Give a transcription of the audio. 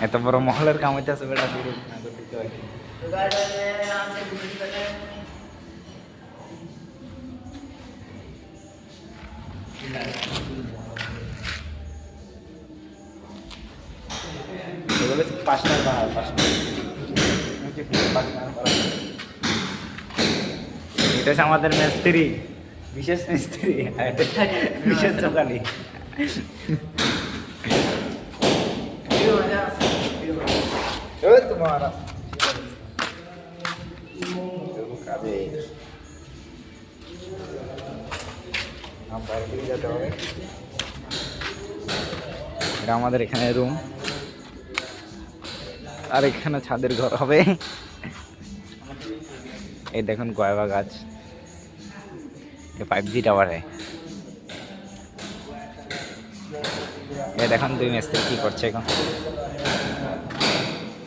এত বড় মহলের কাম হইতেছে বেটা এটা হচ্ছে আমাদের মিস্ত্রি, বিশেষ মিস্ত্রি, বিশেষ দোকানি। तुम्हारा এটা আমাদের এখানে রুম, আর এখানে ছাদের ঘর হবে। এই দেখুন গয়বা গাছ, 5G টাওয়ার है। এই দেখুন দুই মিস্ত্রি কি করছে এখন।